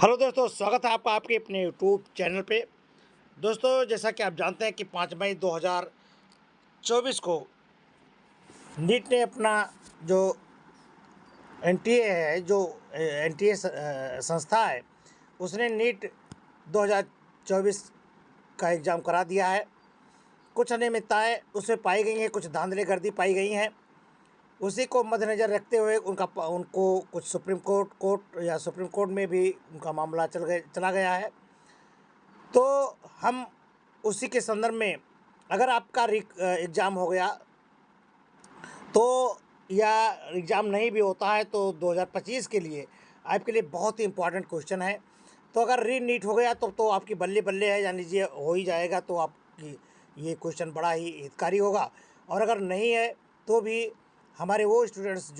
Hello दोस्तों, स्वागत है आपका आपके अपने यूट्यूब चैनल पे। दोस्तों, जैसा कि आप जानते हैं कि 5 मई 2024 को नीट ने अपना जो एनटीए है, जो एनटीए संस्था है, उसने नीट 2024 का एग्ज़ाम करा दिया है। कुछ अनियमितताएँ उसमें पाई गई हैं, कुछ धांधलीगर्दी पाई गई हैं। उसी को मद्देनज़र रखते हुए उनको कुछ सुप्रीम कोर्ट में भी उनका मामला चला गया है। तो हम उसी के संदर्भ में, अगर आपका एग्ज़ाम हो गया तो, या एग्ज़ाम नहीं भी होता है, तो 2025 के लिए आपके लिए बहुत ही इम्पोर्टेंट क्वेश्चन है। तो अगर री नीट हो गया तो आपकी बल्ले बल्ले है, जान लीजिए हो ही जाएगा, तो आपकी ये क्वेश्चन बड़ा ही हितकारी होगा। और अगर नहीं है तो भी हमारे वो स्टूडेंट्स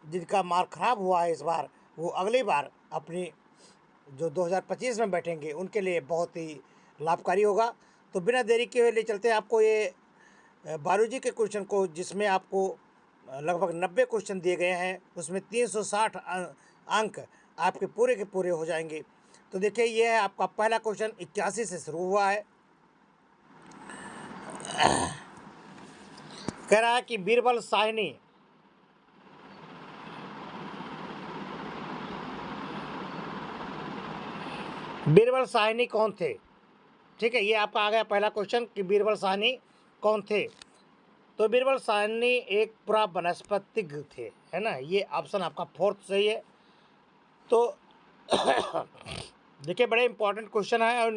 जिनका मार्क ख़राब हुआ है इस बार, वो अगली बार अपनी जो 2025 में बैठेंगे उनके लिए बहुत ही लाभकारी होगा। तो बिना देरी के हुए ले चलते हैं आपको ये बायोलॉजी के क्वेश्चन को, जिसमें आपको लगभग 90 क्वेश्चन दिए गए हैं। उसमें 360 अंक आपके पूरे के पूरे हो जाएंगे। तो देखिए, ये है आपका पहला क्वेश्चन, 81 से शुरू हुआ है। कह रहा है कि बीरबल साहनी कौन थे। ठीक है, ये आपका आ गया पहला क्वेश्चन कि बीरबल साहनी कौन थे। तो बीरबल साहनी एक पूरा वनस्पतिज्ञ थे, है ना। ये ऑप्शन आपका फोर्थ सही है। तो देखिए, बड़े इंपॉर्टेंट क्वेश्चन है, और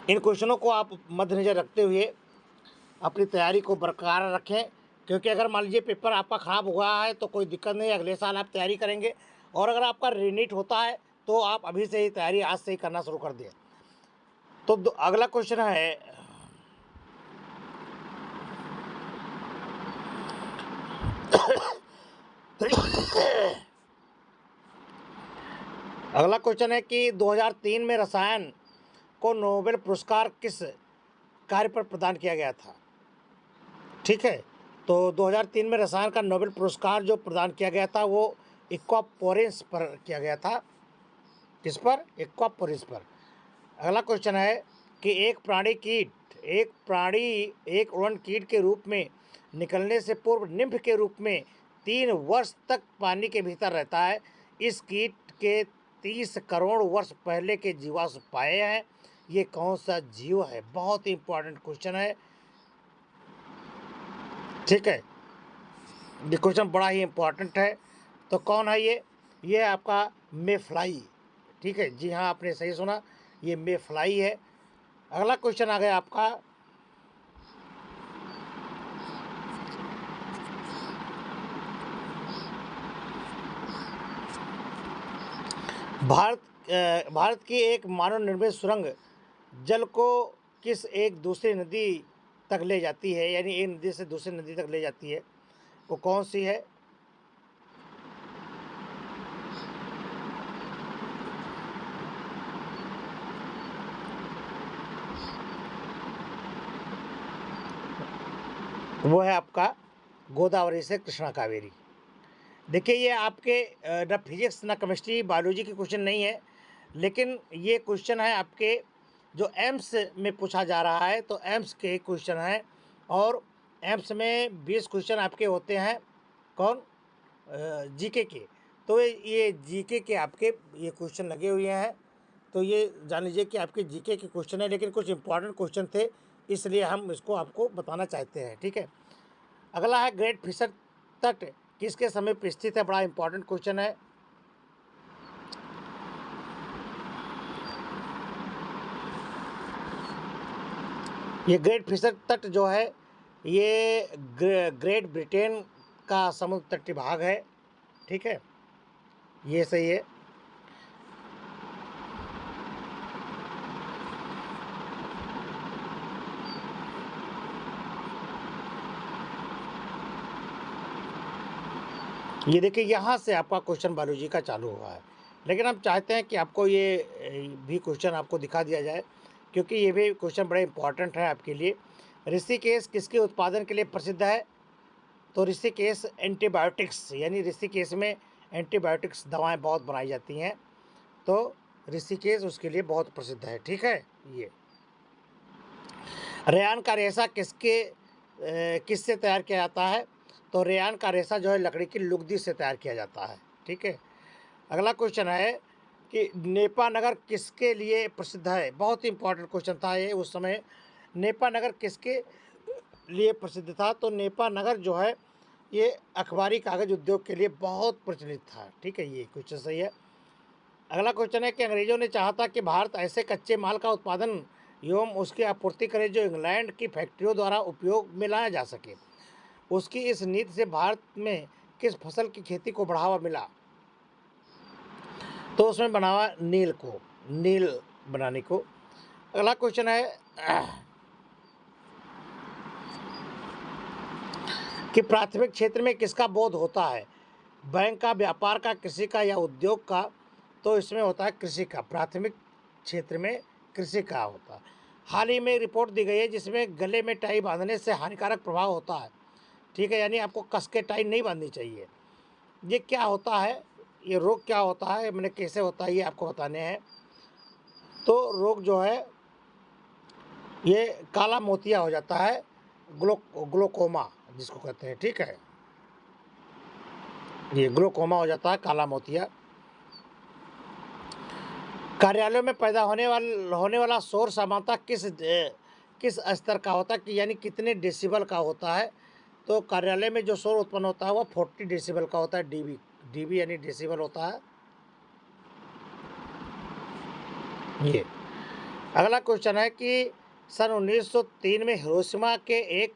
इन क्वेश्चनों को आप मद्देनजर रखते हुए अपनी तैयारी को बरकरार रखें। क्योंकि अगर मान लीजिए पेपर आपका ख़राब हुआ है तो कोई दिक्कत नहीं, अगले साल आप तैयारी करेंगे। और अगर आपका रीनीट होता है तो आप अभी से ही तैयारी आज से ही करना शुरू कर दें। तो अगला क्वेश्चन है, अगला क्वेश्चन है कि 2003 में रसायन को नोबेल पुरस्कार किस कार्य पर प्रदान किया गया था। ठीक है, तो 2003 में रसायन का नोबेल पुरस्कार जो प्रदान किया गया था वो एक्वापोरिस पर किया गया था। किस पर? एक्वापोरिस पर। अगला क्वेश्चन है कि एक उड़न कीट के रूप में निकलने से पूर्व निम्फ के रूप में 3 वर्ष तक पानी के भीतर रहता है। इस कीट के 30 करोड़ वर्ष पहले के जीवाश्म पाए हैं। ये कौन सा जीव है? बहुत ही इंपॉर्टेंट क्वेश्चन है। ठीक है, ये क्वेश्चन बड़ा ही इंपॉर्टेंट है। तो कौन है ये? ये आपका मेफ्लाई। ठीक है, जी हाँ, आपने सही सुना, ये मेफ्लाई है। अगला क्वेश्चन आ गया आपका, भारत की एक मानव निर्मित सुरंग जल को किस एक दूसरी नदी तक ले जाती है, यानी एक नदी से दूसरी नदी तक ले जाती है, वो कौन सी है? वो है आपका गोदावरी से कृष्णा कावेरी। देखिए, ये आपके न फिजिक्स न केमिस्ट्री बायोलॉजी के क्वेश्चन नहीं है, लेकिन ये क्वेश्चन है आपके जो एम्स में पूछा जा रहा है। तो एम्स के क्वेश्चन हैं, और एम्स में 20 क्वेश्चन आपके होते हैं। कौन? जीके के। तो ये जीके के आपके ये क्वेश्चन लगे हुए हैं। तो ये जान लीजिए कि आपके जीके के क्वेश्चन है, लेकिन कुछ इंपॉर्टेंट क्वेश्चन थे, इसलिए हम इसको आपको बताना चाहते हैं। ठीक है, अगला है ग्रेट फिशर तट किसके समीप स्थित है? बड़ा इंपॉर्टेंट क्वेश्चन है। ये ग्रेट फिशर तट जो है, ये ग्रेट ब्रिटेन का समुद्र तटीय भाग है। ठीक है, ये सही है। ये देखिए, यहाँ से आपका क्वेश्चन बायोलॉजी का चालू हुआ है, लेकिन हम चाहते हैं कि आपको ये भी क्वेश्चन आपको दिखा दिया जाए, क्योंकि ये भी क्वेश्चन बड़े इंपॉर्टेंट है आपके लिए। ऋषिकेश किसके उत्पादन के लिए प्रसिद्ध है? तो ऋषिकेश एंटीबायोटिक्स, यानी ऋषिकेश में एंटीबायोटिक्स दवाएं बहुत बनाई जाती हैं, तो ऋषिकेश उसके लिए बहुत प्रसिद्ध है। ठीक है। ये रेयान का रेशा किससे तैयार किया जाता है? तो रेयान का रेशा जो है लकड़ी की लुगदी से तैयार किया जाता है। ठीक है। अगला क्वेश्चन है कि नेपा नगर किसके लिए प्रसिद्ध है? बहुत ही इंपॉर्टेंट क्वेश्चन था ये उस समय। नेपा नगर किसके लिए प्रसिद्ध था? तो नेपा नगर जो है ये अखबारी कागज उद्योग के लिए बहुत प्रचलित था। ठीक है, ये क्वेश्चन सही है। अगला क्वेश्चन है कि अंग्रेजों ने चाहा था कि भारत ऐसे कच्चे माल का उत्पादन एवं उसकी आपूर्ति करे जो इंग्लैंड की फैक्ट्रियों द्वारा उपयोग में लाया जा सके। उसकी इस नीति से भारत में किस फसल की खेती को बढ़ावा मिला? तो उसमें बनावा नील बनाने को। अगला क्वेश्चन है कि प्राथमिक क्षेत्र में किसका बोध होता है? बैंक का, व्यापार का, कृषि का या उद्योग का? तो इसमें होता है कृषि का। प्राथमिक क्षेत्र में कृषि का होता है। हाल ही में रिपोर्ट दी गई है जिसमें गले में टाई बांधने से हानिकारक प्रभाव होता है। ठीक है, यानी आपको कस के टाई नहीं बांधनी चाहिए। ये क्या होता है, ये रोग क्या होता है, मैंने कैसे होता है, ये आपको बताने हैं। तो रोग जो है ये काला मोतिया हो जाता है, ग्लोकोमा जिसको कहते हैं। ठीक है, ये ग्लोकोमा हो जाता है, काला मोतिया। कार्यालयों में पैदा होने वाला शोर सामान्यतः किस स्तर का होता है, कि यानी कितने डेसिबल का होता है? तो कार्यालय में जो शोर उत्पन्न होता है वो 40 डेसिबल का होता है। डीबी यानी डेसिबल होता है ये। अगला क्वेश्चन है कि सन 1903 में हिरोशिमा के एक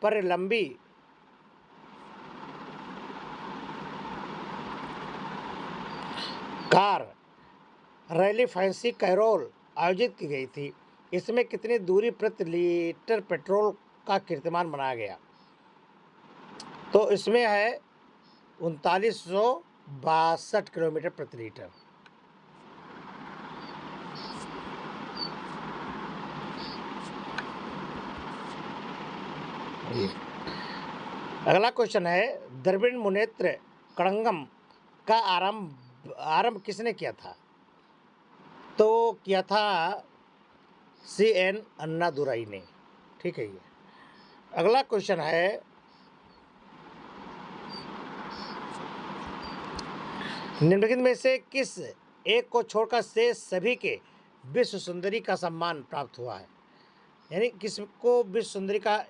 परिलंबी कार रैली फैंसी कैरोल आयोजित की गई थी। इसमें कितनी दूरी प्रति लीटर पेट्रोल का कीर्तिमान बनाया गया? तो इसमें है 3962 किलोमीटर प्रति लीटर। ये अगला क्वेश्चन है द्रविड़ मुनेत्र कड़ंगम का आरंभ किसने किया था? तो किया था CN अन्नादुराई ने। ठीक है। ये अगला क्वेश्चन है निम्नलिखित में से किस एक को छोड़कर से सभी के विश्व सुंदरी का सम्मान प्राप्त हुआ है? यानी किसको विश्व सुंदरी का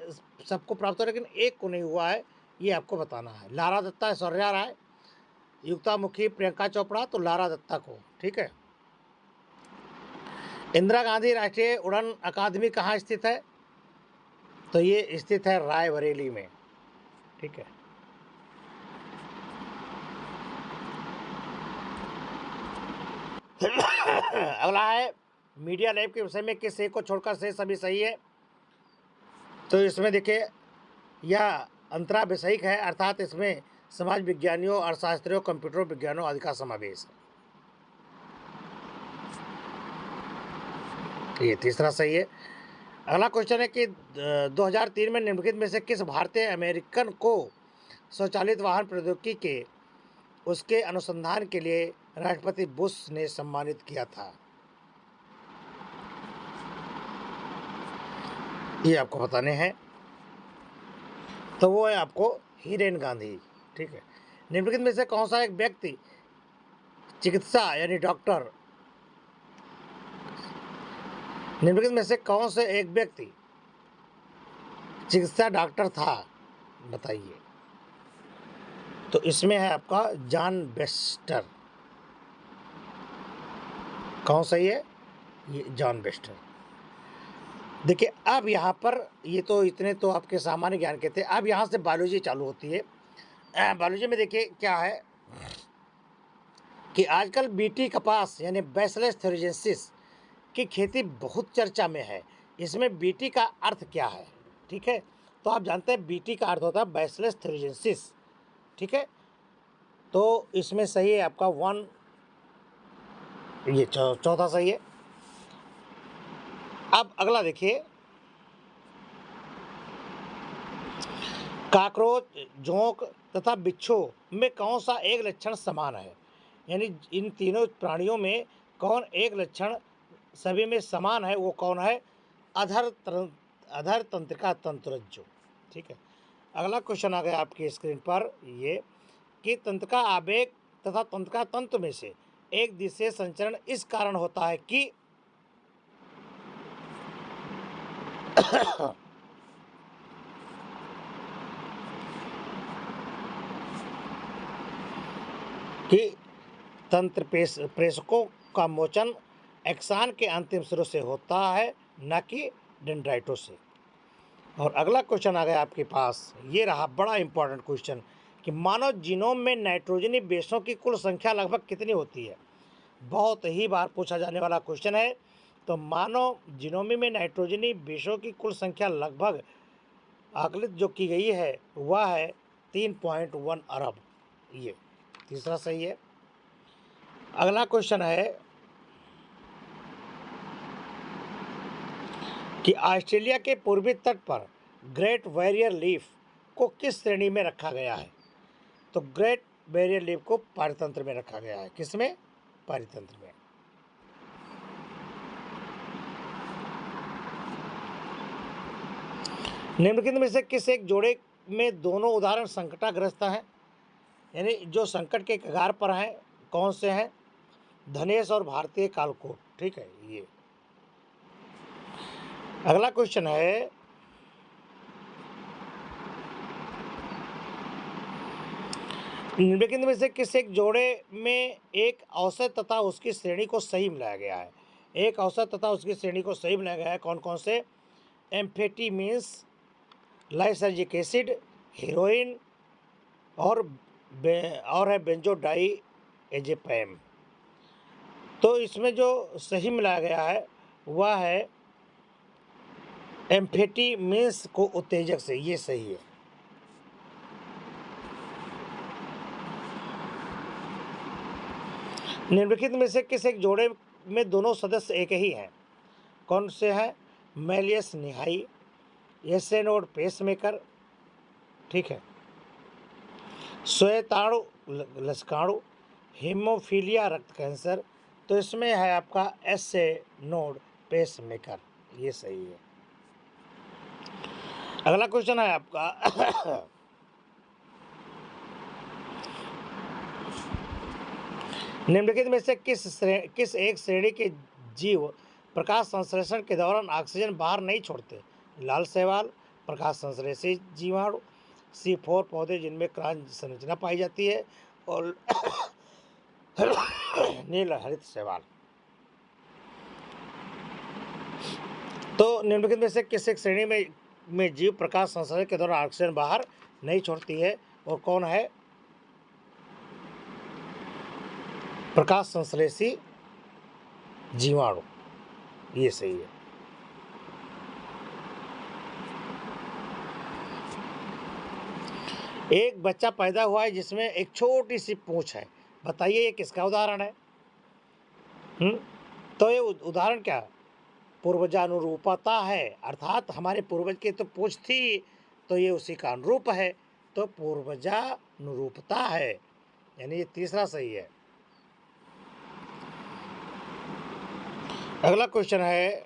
सबको प्राप्त हुआ लेकिन एक को नहीं हुआ है, ये आपको बताना है। लारा दत्ता, ऐश्वर्या राय, युक्ता मुखी, प्रियंका चोपड़ा? तो लारा दत्ता को। ठीक है। इंदिरा गांधी राष्ट्रीय उड़न अकादमी कहाँ स्थित है? तो ये स्थित है रायबरेली में। ठीक है। अगला है मीडिया लैब के विषय में किस एक को छोड़कर से सभी सही है? तो इसमें देखिए यह अंतरा विषयिक है, अर्थात इसमें समाज विज्ञानियों, अर्थशास्त्रियों, कंप्यूटर विज्ञानों आदि का समावेश है। ये तीसरा सही है। अगला क्वेश्चन है कि 2003 में निम्नलिखित में से किस भारतीय अमेरिकन को स्वचालित वाहन प्रौद्योगिकी के उसके अनुसंधान के लिए राष्ट्रपति बुश ने सम्मानित किया था? ये आपको बताने हैं। तो वो है आपको हीरेन गांधी। ठीक है। निम्नलिखित में से कौन सा एक व्यक्ति चिकित्सा यानी डॉक्टर निम्नलिखित में से कौन से एक व्यक्ति चिकित्सा डॉक्टर था? बताइए। तो इसमें है आपका जॉन बेस्टर। कौन सही है? ये जॉन बेस्टर। देखिए अब यहाँ पर ये तो इतने तो आपके सामान्य ज्ञान के थे। अब यहाँ से बायोलॉजी चालू होती है। बायोलॉजी में देखिए क्या है कि आजकल बीटी कपास यानी बैसिलस थ्यूरिजेंसिस की खेती बहुत चर्चा में है। इसमें बीटी का अर्थ क्या है? ठीक है, तो आप जानते हैं बीटी का अर्थ होता है बैसिलस थ्यूरिजेंसिस। ठीक है, तो इसमें सही है आपका 1, ये चौथा सही है। अब अगला देखिए कॉकरोच, जोंक तथा बिच्छू में कौन सा एक लक्षण समान है? यानी इन तीनों प्राणियों में कौन एक लक्षण सभी में समान है, वो कौन है? अधर तंत्रिका तंत्रज्जु। ठीक है। अगला क्वेश्चन आ गया आपकी स्क्रीन पर, ये कि तंत्रिका आवेग तथा तंत्रिका तंत्र में से एक दिशा संचरण इस कारण होता है कि कि तंत्र प्रेषकों का मोचन एक्सान के अंतिम सिरों से होता है, न कि डेंड्राइटों से। और अगला क्वेश्चन आ गया आपके पास, ये रहा बड़ा इंपॉर्टेंट क्वेश्चन कि मानव जीनोम में नाइट्रोजनी बेसों की कुल संख्या लगभग कितनी होती है? बहुत ही बार पूछा जाने वाला क्वेश्चन है। तो मानव जीनोम में नाइट्रोजनी बेसों की कुल संख्या लगभग आकलित जो की गई है वह है 3.1 अरब। ये तीसरा सही है। अगला क्वेश्चन है कि ऑस्ट्रेलिया के पूर्वी तट पर ग्रेट बैरियर लीफ को किस श्रेणी में रखा गया है? तो ग्रेट बैरियर लीफ को पारितंत्र में रखा गया है। किसमें? पारितंत्र में। निम्नलिखित में से किस एक जोड़े में दोनों उदाहरण संकटाग्रस्त हैं, यानी जो संकट के कगार पर हैं, कौन से हैं? धनेश और भारतीय कालकोट। ठीक है। ये अगला क्वेश्चन है निम्नलिखित में से किस एक जोड़े में एक औसत तथा उसकी श्रेणी को सही मिलाया गया है? एक औसत तथा उसकी श्रेणी को सही मिलाया गया है। कौन कौन से? एम्फेटामिन्स, लाइसर्जिक एसिड, हेरोइन और है बेंजोडाइएजेपाम। तो इसमें जो सही मिलाया गया है वह है एम्फेटामिन्स को उत्तेजक से। ये सही है। निम्नलिखित में से किस एक जोड़े में दोनों सदस्य एक ही हैं? कौन से हैं? मैलियस निहाई, एसेनोड पेसमेकर। ठीक है। श्वेताणु लसकाणु, हीमोफीलिया रक्त कैंसर। तो इसमें है आपका एसेनोड पेसमेकर। ये सही है। अगला क्वेश्चन है आपका निम्नलिखित में से किस एक श्रेणी के जीव प्रकाश संश्लेषण के दौरान ऑक्सीजन बाहर नहीं छोड़ते? लाल शैवाल, प्रकाश संश्लेषी जीवाणु, C4 पौधे जिनमें क्रांच संरचना पाई जाती है, और नील हरित शैवाल। तो निम्नलिखित में से किस एक श्रेणी में जीव प्रकाश संश्लेषण के दौरान ऑक्सीजन बाहर नहीं छोड़ती है, और कौन है? प्रकाश संश्लेषी जीवाणु। ये सही है। एक बच्चा पैदा हुआ है जिसमें एक छोटी सी पूंछ है, बताइए ये किसका उदाहरण है? तो ये उदाहरण क्या? पूर्वजानुरूपता है, अर्थात हमारे पूर्वज की तो पूंछ थी, तो ये उसी का अनुरूप है, तो पूर्वजानुरूपता है, यानी ये तीसरा सही है। अगला क्वेश्चन है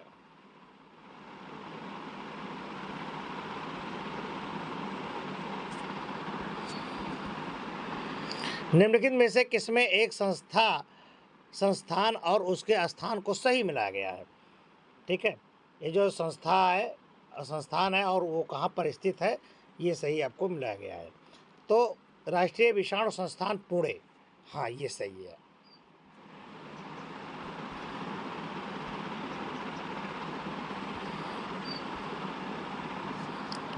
निम्नलिखित में से किसमें एक संस्थान और उसके स्थान को सही मिलाया गया है? ठीक है। ये जो संस्थान है और वो कहाँ पर स्थित है, ये सही आपको मिलाया गया है। तो राष्ट्रीय विषाणु संस्थान पुणे। हाँ, ये सही है।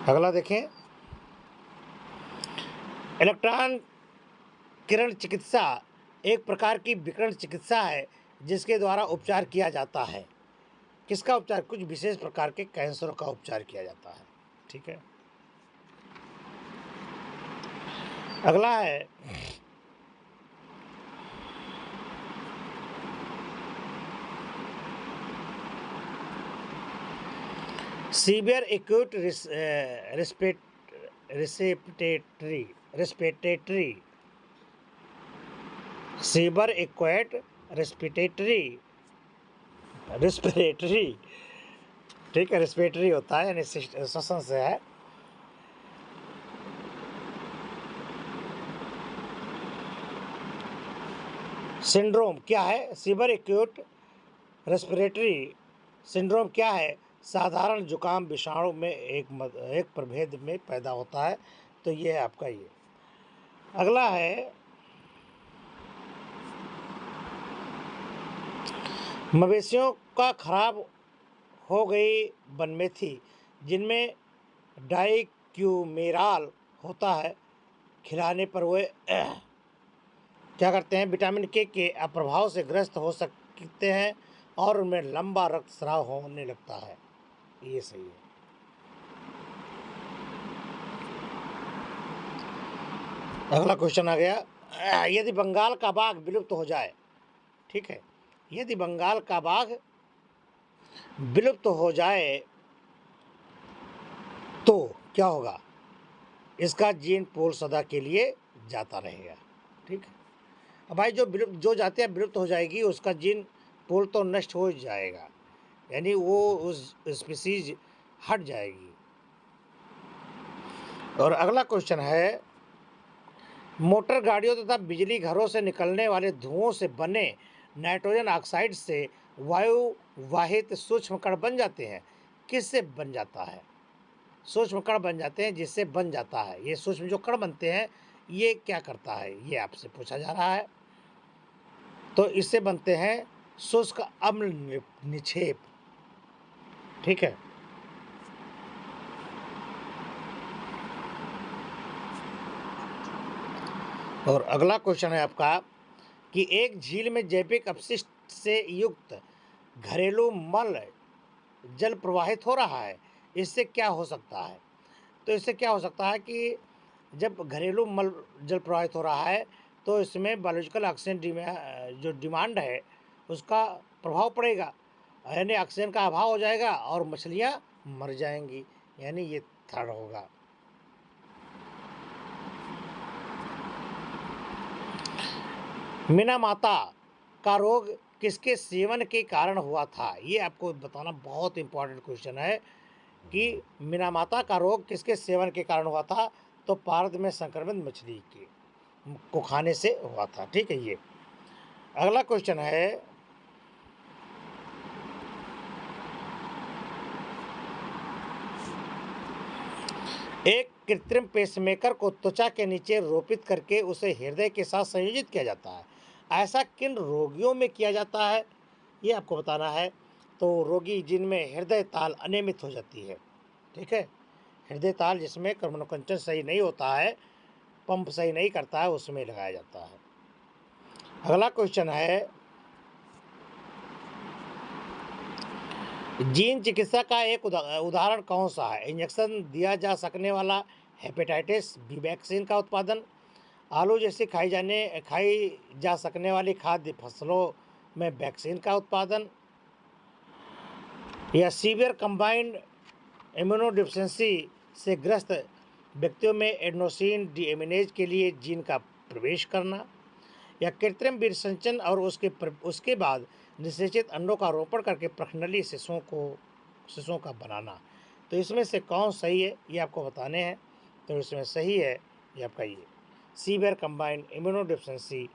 अगला देखें, इलेक्ट्रॉन किरण चिकित्सा एक प्रकार की विकिरण चिकित्सा है जिसके द्वारा उपचार किया जाता है। किसका उपचार? कुछ विशेष प्रकार के कैंसरों का उपचार किया जाता है। ठीक है। अगला है severe acute respiratory respiratory, severe acquired respiratory, respiratory, ठीक है, रेस्पिरेटरी होता है यानी श्वसन से है। सिंड्रोम क्या है? सीवर एक्यूट रेस्पिरेटरी सिंड्रोम क्या है? साधारण जुकाम विषाणु में एक प्रभेद में पैदा होता है। तो ये है आपका ये। अगला है मवेशियों का खराब हो गई बनमेथी जिनमें डाइक्यूमेराल होता है, खिलाने पर वे क्या करते हैं? विटामिन के अप्रभाव से ग्रस्त हो सकते हैं और उनमें लंबा रक्तस्राव होने लगता है। ये सही है। अगला क्वेश्चन आ गया, यदि बंगाल का बाघ विलुप्त हो जाए, ठीक है, यदि बंगाल का बाघ विलुप्त हो जाए तो क्या होगा? इसका जीन पूल सदा के लिए जाता रहेगा, ठीक है। अब भाई जो जातियाँ विलुप्त हो जाएगी उसका जीन पूल तो नष्ट हो जाएगा, यानी वो उस स्पीसीज हट जाएगी। और अगला क्वेश्चन है, मोटर गाड़ियों तथा बिजली घरों से निकलने वाले धुओं से बने नाइट्रोजन ऑक्साइड से वायु वाहित सूक्ष्म कण बन जाते हैं। किससे बन जाता है? सूक्ष्म कण बन जाते हैं, जिससे बन जाता है। ये सूक्ष्म जो कण बनते हैं ये क्या करता है, ये आपसे पूछा जा रहा है। तो इससे बनते हैं शुष्क अम्ल निक्षेप, ठीक है। और अगला क्वेश्चन है आपका कि एक झील में जैविक अपशिष्ट से युक्त घरेलू मल जल प्रवाहित हो रहा है, इससे क्या हो सकता है? तो इससे क्या हो सकता है कि जब घरेलू मल जल प्रवाहित हो रहा है तो इसमें बायोलॉजिकल ऑक्सीजन जो डिमांड है उसका प्रभाव पड़ेगा, यानी ऑक्सीजन का अभाव हो जाएगा और मछलियां मर जाएंगी, यानी ये थर्ड होगा। मीना माता का रोग किसके सेवन के कारण हुआ था? ये आपको बताना बहुत इंपॉर्टेंट क्वेश्चन है कि मीना माता का रोग किसके सेवन के कारण हुआ था? तो पारद में संक्रमित मछली के को खाने से हुआ था, ठीक है। ये अगला क्वेश्चन है, एक कृत्रिम पेसमेकर को त्वचा के नीचे रोपित करके उसे हृदय के साथ संयोजित किया जाता है। ऐसा किन रोगियों में किया जाता है, ये आपको बताना है। तो रोगी जिनमें हृदय ताल अनियमित हो जाती है, ठीक है, हृदय ताल जिसमें कर्मनुकंचन सही नहीं होता है, पंप सही नहीं करता है, उसमें लगाया जाता है। अगला क्वेश्चन है, जीन चिकित्सा का एक उदाहरण कौन सा है? इंजेक्शन दिया जा सकने वाला हेपेटाइटिस बी वैक्सीन का उत्पादन, आलू जैसी खाई जा सकने वाली खाद्य फसलों में वैक्सीन का उत्पादन, या सीवियर कंबाइंड इम्यूनोडिफिशियंसी से ग्रस्त व्यक्तियों में एडेनोसिन डीएमिनेज के लिए जीन का प्रवेश करना, या कृत्रिम वीर्य संचयन और उसके बाद निषेचित अंडों का रोपण करके प्रखंडली शिशुओं का बनाना। तो इसमें से कौन सही है ये आपको बताने हैं। तो इसमें सही है ये आपका ये सीवियर कंबाइंड इम्यूनोडिफिशियंसी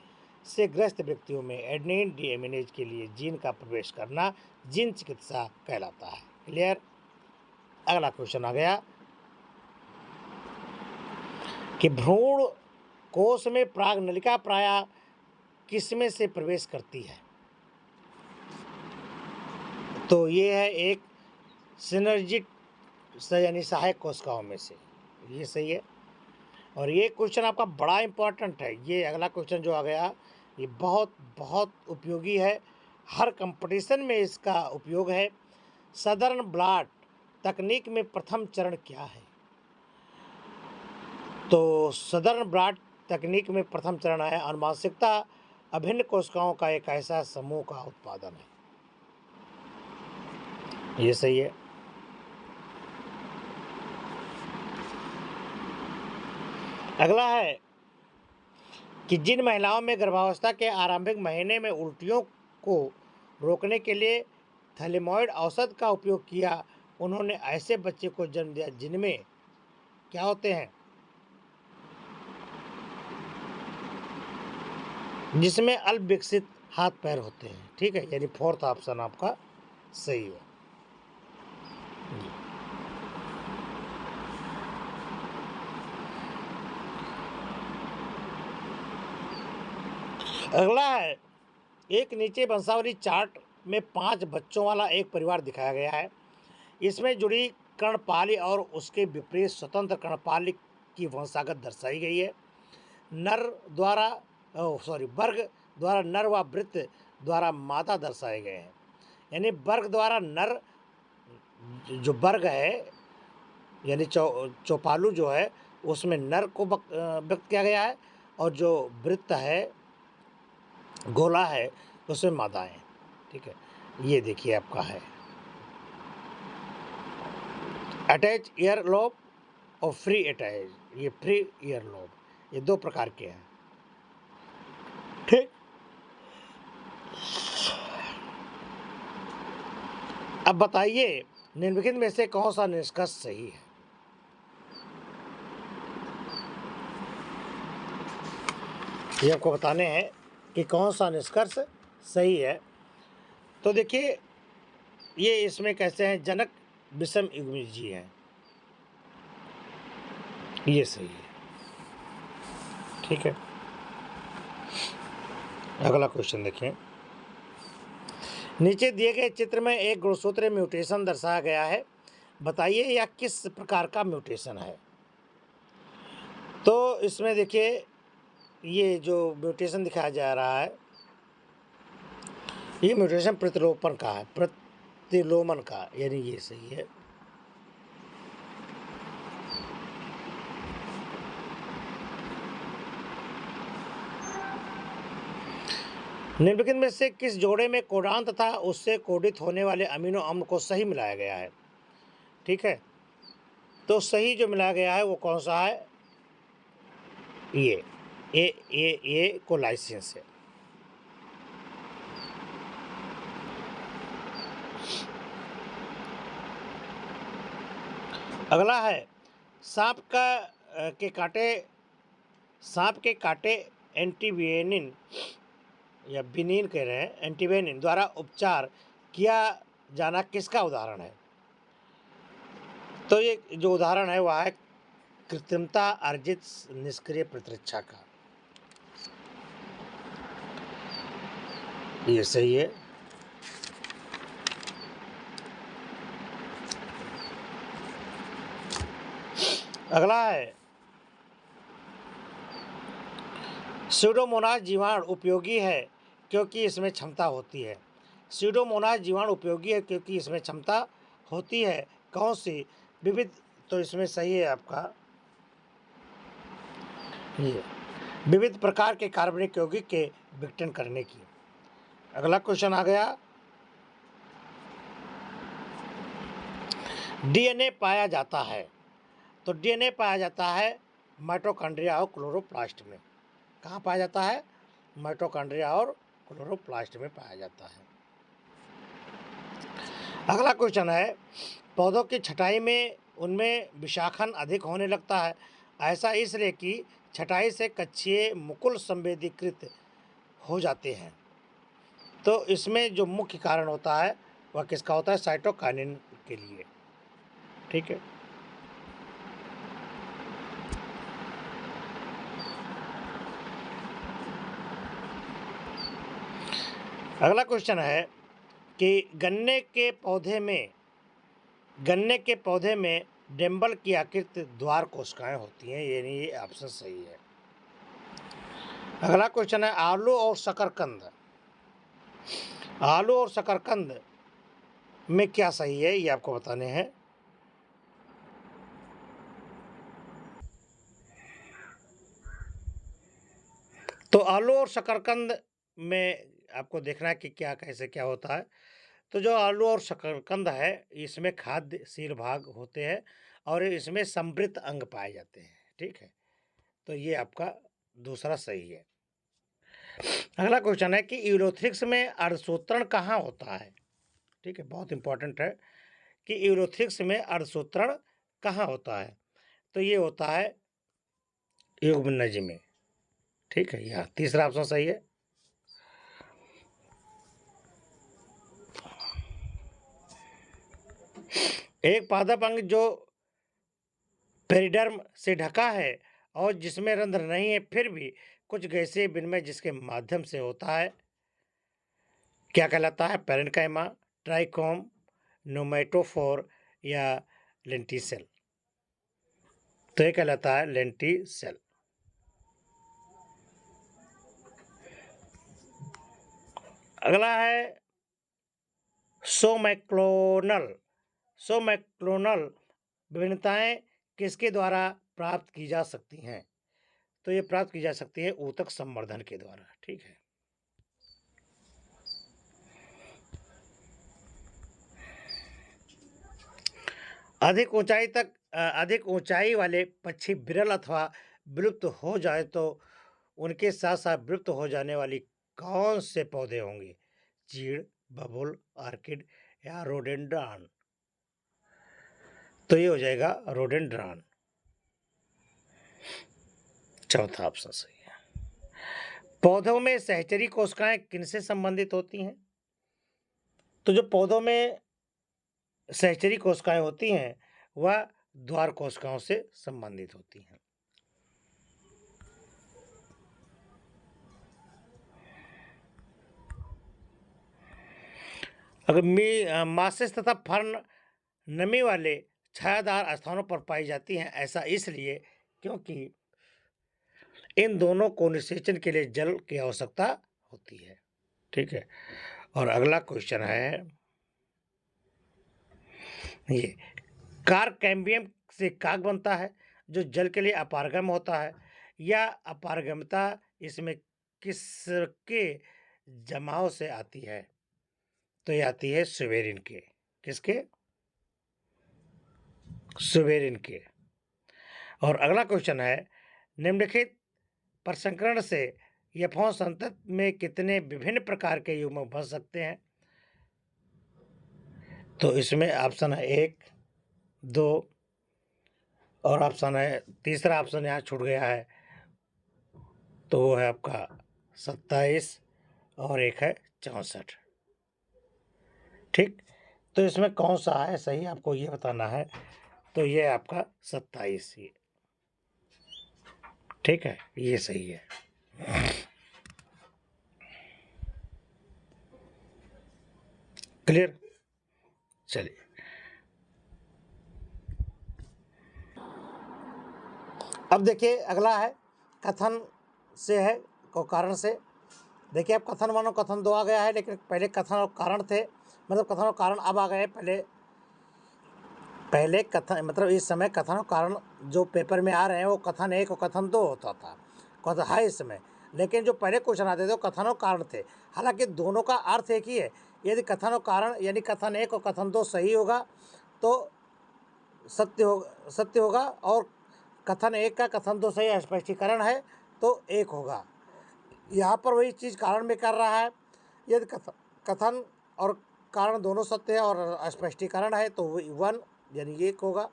से ग्रस्त व्यक्तियों में एडेनिन डीएमिनेज के लिए जीन का प्रवेश करना जीन चिकित्सा कहलाता है। क्लियर। अगला क्वेश्चन आ गया कि भ्रूण कोश में प्रागनलिका प्राय किसमें से प्रवेश करती है? तो ये है एक सिनर्जिक यानी सहायक कोशिकाओं में से, ये सही है। और ये क्वेश्चन आपका बड़ा इंपॉर्टेंट है। ये अगला क्वेश्चन जो आ गया ये बहुत बहुत उपयोगी है, हर कंपटीशन में इसका उपयोग है। सदर्न ब्लॉट तकनीक में प्रथम चरण क्या है? तो सदर्न ब्लॉट तकनीक में प्रथम चरण है आनुवंशिकता अभिन्न कोशिकाओं का एक ऐसा समूह का उत्पादन है, ये सही है। अगला है कि जिन महिलाओं में गर्भावस्था के आरंभिक महीने में उल्टियों को रोकने के लिए थैलेमॉइड औषध का उपयोग किया, उन्होंने ऐसे बच्चे को जन्म दिया जिनमें क्या होते हैं, जिसमें अल्प विकसित हाथ पैर होते हैं। ठीक है, यानी फोर्थ ऑप्शन आपका सही है। अगला है, एक नीचे वंशावली चार्ट में 5 बच्चों वाला एक परिवार दिखाया गया है। इसमें जुड़ी कर्णपाली और उसके विपरीत स्वतंत्र कर्णपाली की वंशागत दर्शाई गई है। नर द्वारा वर्ग द्वारा नर व वृत्त द्वारा मादा दर्शाए गए हैं। यानी वर्ग द्वारा नर जो वर्ग है, यानी चौपालू जो है उसमें नर को व्यक्त किया गया है, और जो वृत्त है, गोला है, उसमें मादाएं। ठीक है, ये देखिए आपका है अटैच ईयर लोब और फ्री अटैच, ये फ्री ईयर लोब, ये 2 प्रकार के हैं। ठीक, अब बताइए निम्नलिखित में से कौन सा निष्कर्ष सही है। ये आपको बताने हैं कि कौन सा निष्कर्ष सही है। तो देखिए, ये इसमें कैसे हैं, जनक विषम युग्मी जी हैं, ये सही है। ठीक है, अगला क्वेश्चन देखें। नीचे दिए गए चित्र में एक गुणसूत्रीय म्यूटेशन दर्शाया गया है, बताइए यह किस प्रकार का म्यूटेशन है। तो इसमें देखिए, ये जो म्यूटेशन दिखाया जा रहा है, ये म्यूटेशन प्रतिलोपन का है, प्रतिलोमन का, यानी ये सही है। निम्नलिखित में से किस जोड़े में कोडान तथा उससे कोडित होने वाले अमीनो अम्ल को सही मिलाया गया है। ठीक है, तो सही जो मिलाया गया है वो कौन सा है, ये को लाइसेंस है। अगला है, सांप के काटे एंटीवेनिन या बिनिन कह रहे हैं, एंटीवेनिन द्वारा उपचार किया जाना किसका उदाहरण है। तो ये जो उदाहरण है वह है कृत्रिमता अर्जित निष्क्रिय प्रतिरक्षा का, ये सही है। अगला है, स्यूडोमोनास जीवाणु उपयोगी है क्योंकि इसमें क्षमता होती है। स्यूडोमोनास जीवाणु उपयोगी है क्योंकि इसमें क्षमता होती है, कौन सी, विविध, तो इसमें सही है आपका ये, विविध प्रकार के कार्बनिक यौगिक के विघटन करने की। अगला क्वेश्चन आ गया, डीएनए पाया जाता है, तो डीएनए पाया जाता है माइटोकॉन्ड्रिया और क्लोरोप्लास्ट में। कहाँ पाया जाता है, माइटोकॉन्ड्रिया और क्लोरोप्लास्ट में पाया जाता है। अगला क्वेश्चन है, पौधों की छटाई में उनमें विशाखन अधिक होने लगता है, ऐसा इसलिए कि छटाई से कक्षीय मुकुल संवेदीकृत हो जाते हैं। तो इसमें जो मुख्य कारण होता है वह किसका होता है, साइटोकाइनिन के लिए। ठीक है, अगला क्वेश्चन है कि गन्ने के पौधे में डेम्बल की आकृति द्वार कोशिकाएं होती हैं, यानी ये ऑप्शन सही है। अगला क्वेश्चन है, आलू और शकरकंद में क्या सही है, ये आपको बताने हैं। तो आलू और शकरकंद में आपको देखना है कि क्या कैसे क्या होता है। तो जो आलू और शकरकंद है, इसमें खाद्यशील भाग होते हैं और इसमें समृद्ध अंग पाए जाते हैं। ठीक है, तो ये आपका दूसरा सही है। अगला क्वेश्चन है कि यूरोथ्रिक्स में अर्धसूत्रण कहाँ होता है? ठीक है, बहुत इंपॉर्टेंट है कि यूरोथ्रिक्स में अर्धसूत्रण कहाँ होता है? तो ये होता है युग्मनज में। ठीक है, यहाँ तीसरा ऑप्शन सही है। एक पादप अंग जो पेरिडर्म से ढका है और जिसमें रंध्र नहीं है, फिर भी कुछ गैसीय विनिमय जिसके माध्यम से होता है, क्या कहलाता है? पैरेन्काइमा, ट्राइकोम, नोमैटोफोर या लेंटिसेल? तो ये कहलाता है लेंटिसेल। अगला है सोमैक्लोनल। सोमैक्लोनल विभिन्नताएं किसके द्वारा प्राप्त की जा सकती हैं? तो ये प्राप्त की जा सकती है ऊतक संवर्धन के द्वारा। ठीक है। अधिक ऊंचाई वाले पक्षी विरल अथवा विलुप्त हो जाए तो उनके साथ साथ विलुप्त हो जाने वाली कौन से पौधे होंगे? चीड़, बबुल, ऑर्किड या रोडेंड्रान? तो ये हो जाएगा रोडेंड्रान। चौथा ऑप्शन सही है। पौधों में सहचरी कोशिकाएं किनसे संबंधित होती हैं? तो जो पौधों में सहचरी कोशिकाएं होती हैं वह द्वार कोशिकाओं से संबंधित होती हैं। अगर मास्टिस तथा फर्न नमी वाले छायादार स्थानों पर पाई जाती हैं, ऐसा इसलिए क्योंकि इन दोनों को निषेचन के लिए जल की आवश्यकता होती है। ठीक है। और अगला क्वेश्चन है ये, कारकैम्बियम से काक बनता है जो जल के लिए अपारगम होता है, या अपारगमता इसमें किसके जमाव से आती है? तो ये आती है सुवेरिन के। किसके? सुवेरिन के। और अगला क्वेश्चन है, निम्नलिखित प्रसंकरण से यफों संतति में कितने विभिन्न प्रकार के युग्मक बन सकते हैं? तो इसमें ऑप्शन है 1, 2 और ऑप्शन है तीसरा ऑप्शन यहाँ छूट गया है, तो वो है आपका 27 और एक है 64। ठीक, तो इसमें कौन सा है सही आपको ये बताना है। तो ये आपका 27 ही। ठीक है, ये सही है। क्लियर? चलिए अब देखिए, अगला है कथन से है को कारण से। देखिए अब कथन मानो कथन 2 आ गया है, लेकिन पहले कथन और कारण थे, मतलब कथन और कारण अब आ गए। पहले कथन मतलब इस समय कथन और कारण जो पेपर में आ रहे हैं वो कथन 1 और कथन 2 होता था, कथन है इस समय। लेकिन जो पहले क्वेश्चन आते थे वो कथन और कारण थे। हालांकि दोनों का अर्थ एक ही है। यदि कथन और कारण यानी कथन 1 और कथन 2 सही होगा तो सत्य होगा, और कथन 1 का कथन 2 सही स्पष्टीकरण है तो 1 होगा। यहाँ पर वही चीज़ कारण में कर रहा है। यदि कथन और कारण दोनों सत्य है और स्पष्टीकरण है तो 1 यानी 1 होगा।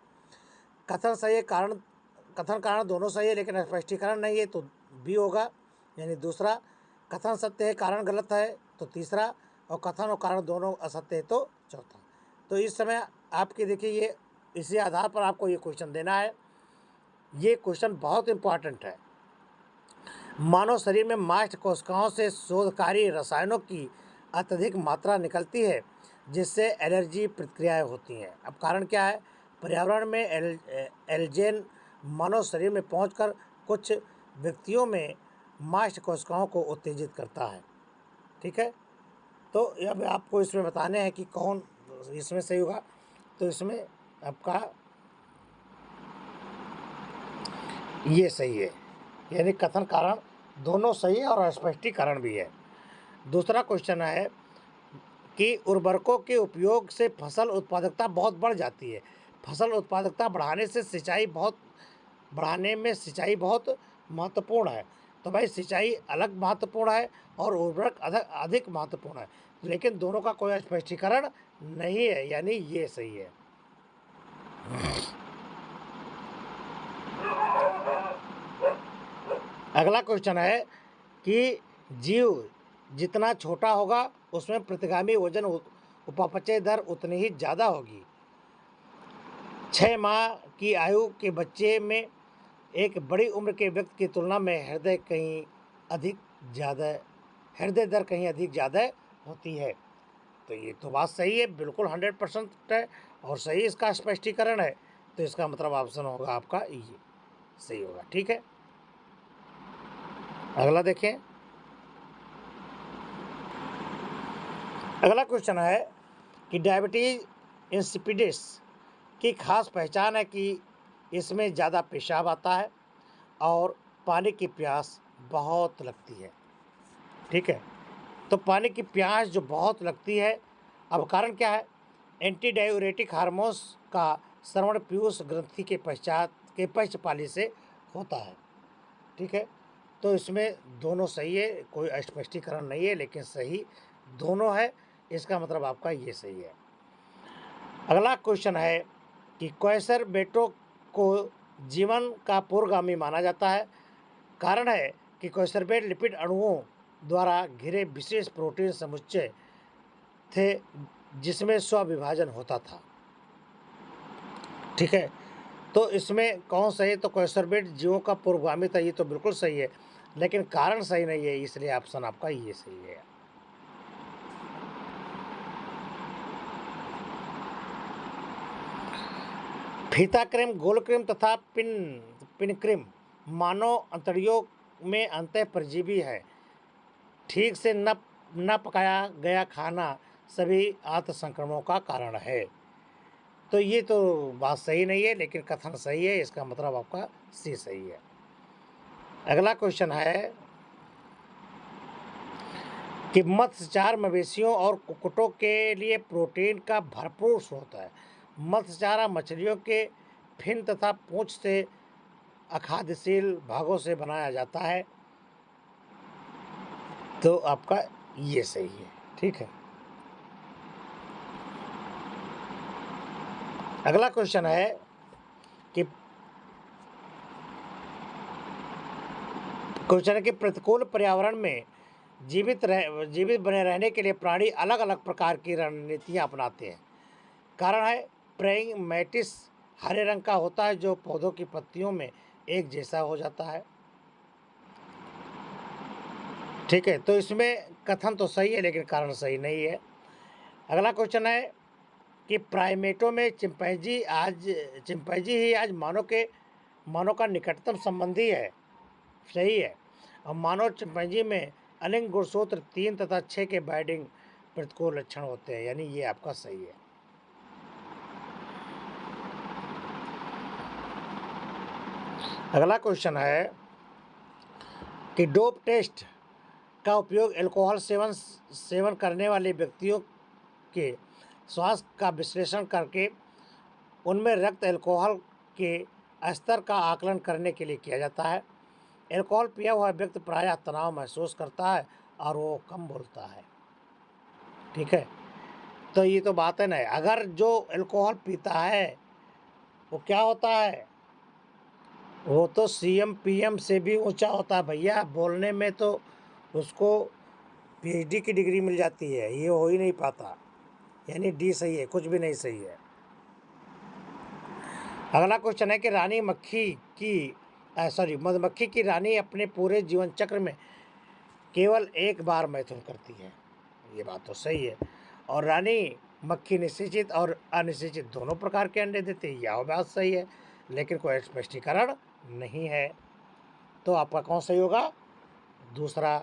कथन सही है, कथन कारण दोनों सही है लेकिन स्पष्टीकरण नहीं है तो बी होगा यानी दूसरा। कथन सत्य है कारण गलत है तो तीसरा, और कथन और कारण दोनों असत्य है तो चौथा। तो इस समय आपके देखिए ये इसी आधार पर आपको ये क्वेश्चन देना है। ये क्वेश्चन बहुत इंपॉर्टेंट है। मानव शरीर में मास्ट कोशिकाओं से शोधकारी रसायनों की अत्यधिक मात्रा निकलती है जिससे एलर्जी प्रतिक्रियाएं होती हैं। अब कारण क्या है? पर्यावरण में एल्जेन मानव शरीर में पहुंचकर कुछ व्यक्तियों में मास्ट कोशिकाओं को उत्तेजित करता है। ठीक है, तो अब आपको इसमें बताने हैं कि कौन इसमें सही होगा। तो इसमें आपका ये सही है, यानी कथन कारण दोनों सही है और स्पष्टीकरण भी है। दूसरा क्वेश्चन है कि उर्वरकों के उपयोग से फसल उत्पादकता बहुत बढ़ जाती है। फसल उत्पादकता बढ़ाने में सिंचाई बहुत महत्वपूर्ण है। तो भाई सिंचाई अलग महत्वपूर्ण है और उर्वरक अधिक महत्वपूर्ण है, लेकिन दोनों का कोई स्पष्टीकरण नहीं है, यानी ये सही है। अगला क्वेश्चन है कि जीव जितना छोटा होगा उसमें प्रतिगामी वजन उपापचय दर उतनी ही ज़्यादा होगी। 6 माह की आयु के बच्चे में एक बड़ी उम्र के व्यक्ति की तुलना में हृदय दर कहीं अधिक ज़्यादा होती है। तो ये तो बात सही है, बिल्कुल 100% है और सही इसका स्पष्टीकरण है। तो इसका मतलब ऑप्शन होगा आपका ये सही होगा। ठीक है, अगला देखें। अगला क्वेश्चन है कि डायबिटीज इंसिपिडिस की खास पहचान है कि इसमें ज़्यादा पेशाब आता है और पानी की प्यास बहुत लगती है। ठीक है, तो पानी की प्यास जो बहुत लगती है, अब कारण क्या है? एंटी डायूरेटिक हार्मोन्स का श्रवण पीयूष ग्रंथि के पश्चपाली से होता है। ठीक है, तो इसमें दोनों सही है, कोई स्पष्टीकरण नहीं है, लेकिन सही दोनों है। इसका मतलब आपका ये सही है। अगला क्वेश्चन है कि क्वेसर बेटो को जीवन का पूर्वगामी माना जाता है। कारण है कि क्वेसरबेट लिपिड अणुओं द्वारा घिरे विशेष प्रोटीन समुच्चय थे जिसमें स्वविभाजन होता था। ठीक है, तो इसमें कौन सही है? तो क्वेसरबेट जीवों का पूर्वगामी था, ये तो बिल्कुल सही है, लेकिन कारण सही नहीं है, इसलिए ऑप्शन आपका ये सही है। फीता क्रीम, गोल क्रीम तथा पिन क्रीम मानव अंतड़ियों में अंतः परजीवी है। ठीक से न पकाया गया खाना सभी आंत संक्रमणों का कारण है। तो ये तो बात सही नहीं है, लेकिन कथन सही है, इसका मतलब आपका सी सही है। अगला क्वेश्चन है कि मत्स्यचार मवेशियों और कुक्कुटों के लिए प्रोटीन का भरपूर स्रोत है। मत्स्यचारा मछलियों के फिन तथा पूंछ से अखाद्यशील भागों से बनाया जाता है। तो आपका ये सही है। ठीक है, अगला क्वेश्चन है कि प्रतिकूल पर्यावरण में जीवित बने रहने के लिए प्राणी अलग अलग प्रकार की रणनीतियां अपनाते हैं। कारण है प्रेइंग मैटिस हरे रंग का होता है जो पौधों की पत्तियों में एक जैसा हो जाता है। ठीक है, तो इसमें कथन तो सही है, लेकिन कारण सही नहीं है। अगला क्वेश्चन है कि प्राइमेटों में चिंपैंजी ही आज मानव का निकटतम संबंधी है। सही है, और मानव चिंपैंजी में अलिंग गुणसूत्र 3 तथा 6 के बाइंडिंग प्रतिकूल लक्षण होते हैं, यानी ये आपका सही है। अगला क्वेश्चन है कि डोप टेस्ट का उपयोग अल्कोहल सेवन करने वाले व्यक्तियों के स्वास्थ्य का विश्लेषण करके उनमें रक्त अल्कोहल के स्तर का आकलन करने के लिए किया जाता है। अल्कोहल पिया हुआ व्यक्ति प्रायः तनाव महसूस करता है और वो कम बोलता है। ठीक है, तो ये तो बात है ना, अगर जो अल्कोहल पीता है वो क्या होता है? वो तो सीएम पीएम से भी ऊंचा होता है भैया, बोलने में तो उसको पीएचडी की डिग्री मिल जाती है, ये हो ही नहीं पाता, यानी डी सही है, कुछ भी नहीं सही है। अगला क्वेश्चन है कि मधुमक्खी की रानी अपने पूरे जीवन चक्र में केवल एक बार मैथुन करती है। ये बात तो सही है, और रानी मक्खी निषेचित और अनिषेचित दोनों प्रकार के अंडे देती है, यह बात सही है, लेकिन कोई स्पष्टीकरण नहीं है। तो आपका कौन सही होगा? दूसरा।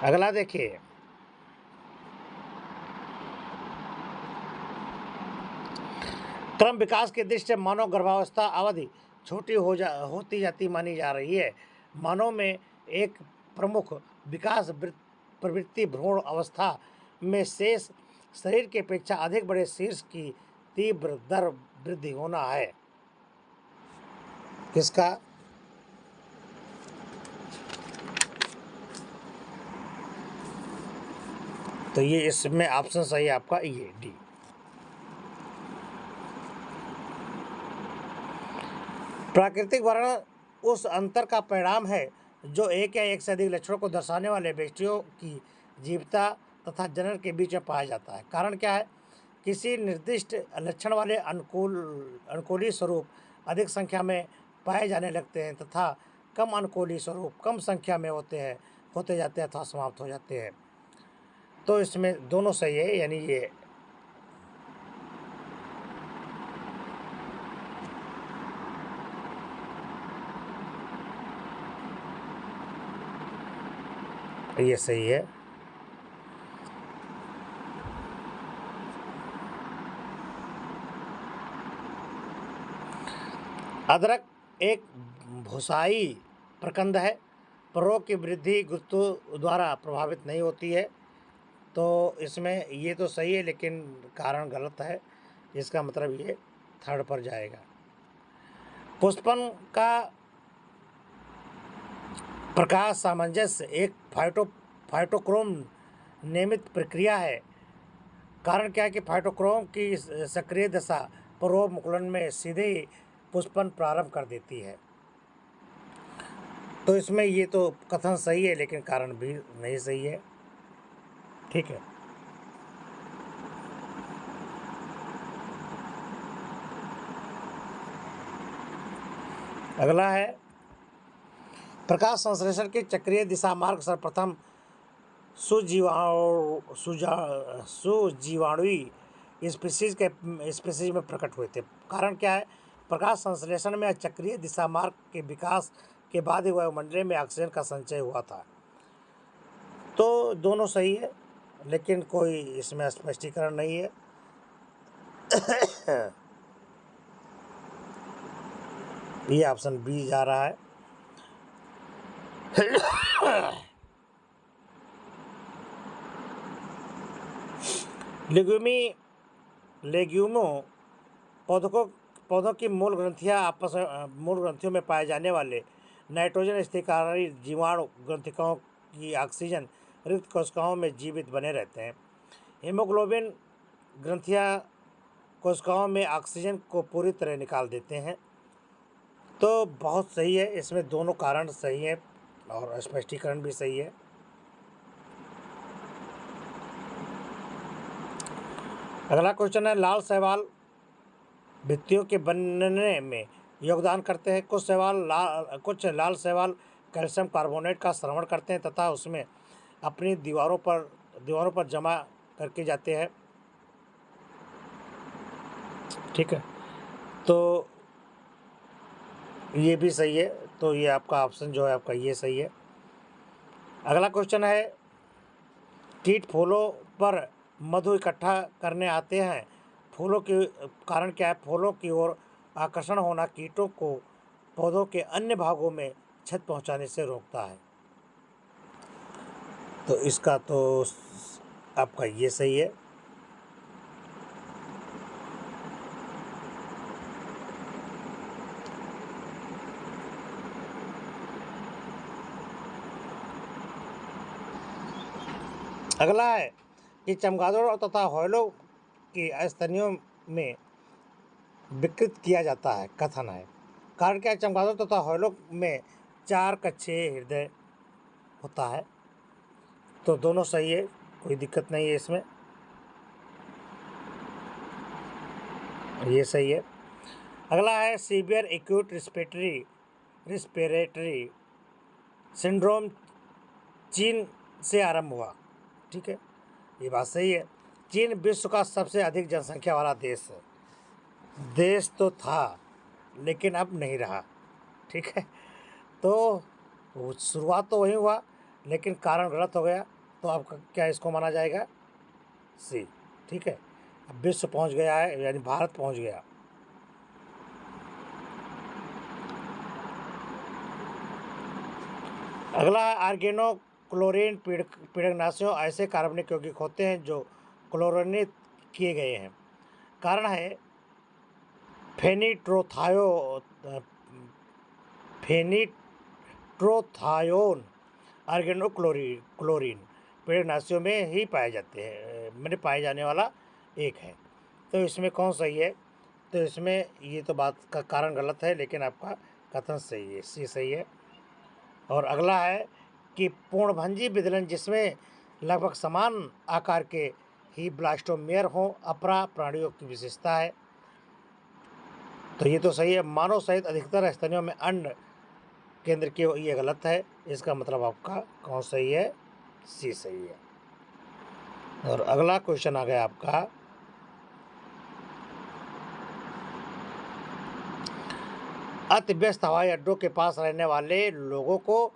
अगला देखिए, क्रम विकास की दृष्टि से मानव गर्भावस्था अवधि छोटी होती जाती मानी जा रही है। मानव में एक प्रमुख विकास प्रवृत्ति भ्रूण अवस्था में शेष शरीर की अपेक्षा अधिक बड़े शीर्ष की तीव्र दर वृद्धि होना है। किसका? तो ये इसमें ऑप्शन सही है आपका, ये डी। प्राकृतिक वर्णन उस अंतर का परिणाम है जो एक या एक से अधिक लक्षणों को दर्शाने वाले व्यक्तियों की जीवता तथा जनन के बीच में पाया जाता है। कारण क्या है? किसी निर्दिष्ट लक्षण वाले अनुकूली स्वरूप अधिक संख्या में पाए जाने लगते हैं तथा कम अनुकूली स्वरूप कम संख्या में होते जाते हैं अथवा समाप्त हो जाते हैं। तो इसमें दोनों सही है, यानी ये सही है। अदरक एक भूसाई प्रकंद है। प्ररोग की वृद्धि गुरुत्व द्वारा प्रभावित नहीं होती है। तो इसमें ये तो सही है, लेकिन कारण गलत है। इसका मतलब ये थर्ड पर जाएगा। पुष्पन का प्रकाश सामंजस्य एक फाइटोक्रोम नियमित प्रक्रिया है। कारण क्या है कि फाइटोक्रोम की सक्रिय दशा प्ररोग मुकुलन में सीधे ही पुष्पन प्रारंभ कर देती है। तो इसमें ये तो कथन सही है, लेकिन कारण भी नहीं सही है। ठीक है। अगला है प्रकाश संश्लेषण के चक्रीय दिशा मार्ग सर्वप्रथम सुजीवाणुई स्पीसीज में प्रकट हुए थे। कारण क्या है? प्रकाश संश्लेषण में चक्रीय दिशा मार्ग के विकास के बाद ही वायुमंडल में ऑक्सीजन का संचय हुआ था। तो दोनों सही है, लेकिन कोई इसमें स्पष्टीकरण नहीं है। ये ऑप्शन बी जा रहा है। लेग्यूमो पौधों की मूल ग्रंथियों में पाए जाने वाले नाइट्रोजन स्थिरकारी जीवाणु ग्रंथिकाओं की ऑक्सीजन रिक्त कोशिकाओं में जीवित बने रहते हैं। हीमोग्लोबिन ग्रंथियां कोशिकाओं में ऑक्सीजन को पूरी तरह निकाल देते हैं। तो बहुत सही है, इसमें दोनों कारण सही है और स्पष्टीकरण भी सही है। अगला क्वेश्चन है, लाल शैवाल भित्तियों के बनने में योगदान करते हैं। कुछ लाल शैवाल कैल्शियम कार्बोनेट का श्रवण करते हैं तथा उसमें अपनी दीवारों पर जमा करके जाते हैं। ठीक है, तो ये भी सही है। तो ये आपका ऑप्शन जो है आपका ये सही है। अगला क्वेश्चन है, कीट फूलों पर मधु इकट्ठा करने आते हैं। फूलों के कारण क्या है? फूलों की ओर आकर्षण होना कीटों को पौधों के अन्य भागों में क्षति पहुंचाने से रोकता है। तो इसका तो आपका ये सही है। अगला है कि चमगादड़ तथा हॉयलों की स्तनियों में विकृत किया जाता है। कथन है। कारण क्या है? चमगादड़ तथा हॉयलों में 4 कक्षीय हृदय होता है। तो दोनों सही है, कोई दिक्कत नहीं है इसमें, ये सही है। अगला है, सीवियर एक्यूट रिस्पिरेटरी सिंड्रोम चीन से आरंभ हुआ। ठीक है, ये बात सही है। चीन विश्व का सबसे अधिक जनसंख्या वाला देश है। देश तो था, लेकिन अब नहीं रहा। ठीक है, तो शुरुआत तो वही हुआ, लेकिन कारण गलत हो गया। तो अब क्या इसको माना जाएगा? सी। ठीक है, अब विश्व पहुंच गया है, यानी भारत पहुंच गया। अगला है, आर्गेनो क्लोरीन पीड़कनाशियों ऐसे कार्बनिक यौगिक होते हैं जो क्लोरीनित किए गए हैं। कारण है, फेनिट्रोथायो फेनिट्रोथायोन क्लोरीन पेड़नाशियों में ही पाए जाते हैं, मैंने पाए जाने वाला एक है। तो इसमें कौन सही है? तो इसमें ये तो बात का कारण गलत है, लेकिन आपका कथन सही है, सी सही है। और अगला है कि पूर्णभंजी विदलन जिसमें लगभग समान आकार के ही ब्लास्टोमेयर हों, अपरा प्राणियों की विशेषता है। तो ये तो सही है। मानव सहित अधिकतर स्तनियों में अंड केंद्र की, ये गलत है। इसका मतलब आपका कौन सही है? सी सही है। और अगला क्वेश्चन आ गया आपका, अति व्यस्त हवाई अड्डों के पास रहने वाले लोगों को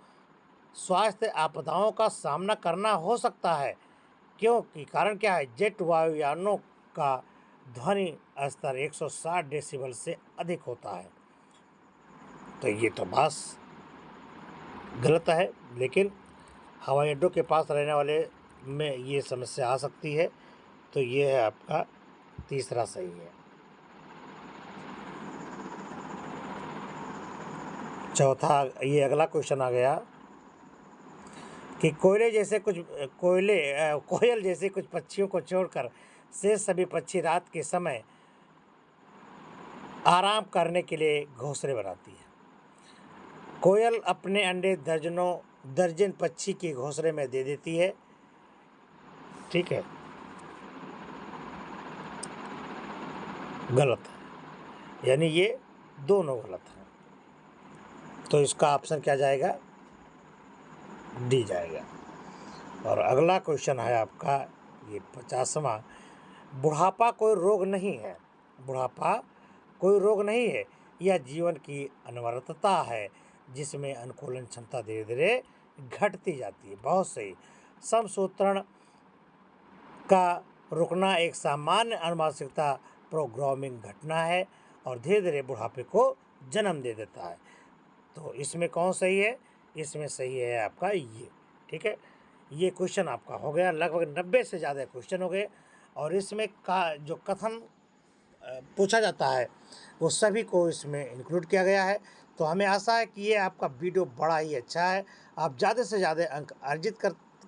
स्वास्थ्य आपदाओं का सामना करना हो सकता है, क्योंकि कारण क्या है? जेट वायुयानों का ध्वनि स्तर 160 डेसिबल से अधिक होता है। तो ये तो बस गलत है, लेकिन हवाई अड्डों के पास रहने वाले में ये समस्या आ सकती है। तो ये है आपका तीसरा सही है। चौथा, ये अगला क्वेश्चन आ गया कि कोयल जैसे कुछ पक्षियों को छोड़कर शेष सभी पक्षी रात के समय आराम करने के लिए घोंसले बनाती है। कोयल अपने अंडे दर्जन पक्षी के घोंसले में दे देती है। ठीक है, गलत है, यानी ये दोनों गलत हैं। तो इसका ऑप्शन क्या जाएगा? डी जाएगा। और अगला क्वेश्चन है आपका ये 50वां, बुढ़ापा कोई रोग नहीं है। बुढ़ापा कोई रोग नहीं है, यह जीवन की अनिवार्यता है जिसमें अनुकूलन क्षमता धीरे धीरे घटती जाती है। बहुत सही। समसूत्रण का रुकना एक सामान्य अनुवांशिकता प्रोग्रामिंग घटना है और धीरे धीरे बुढ़ापे को जन्म दे देता है। तो इसमें कौन सही है? इसमें सही है आपका ये। ठीक है, ये क्वेश्चन आपका हो गया। लगभग 90 से ज़्यादा क्वेश्चन हो गए, और इसमें का जो कथन पूछा जाता है वो सभी को इसमें इंक्लूड किया गया है। तो हमें आशा है कि ये आपका वीडियो बड़ा ही अच्छा है, आप ज़्यादा से ज़्यादा अंक अर्जित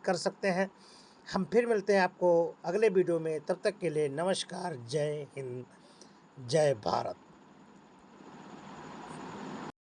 कर सकते हैं। हम फिर मिलते हैं आपको अगले वीडियो में। तब तक के लिए नमस्कार, जय हिंद, जय भारत।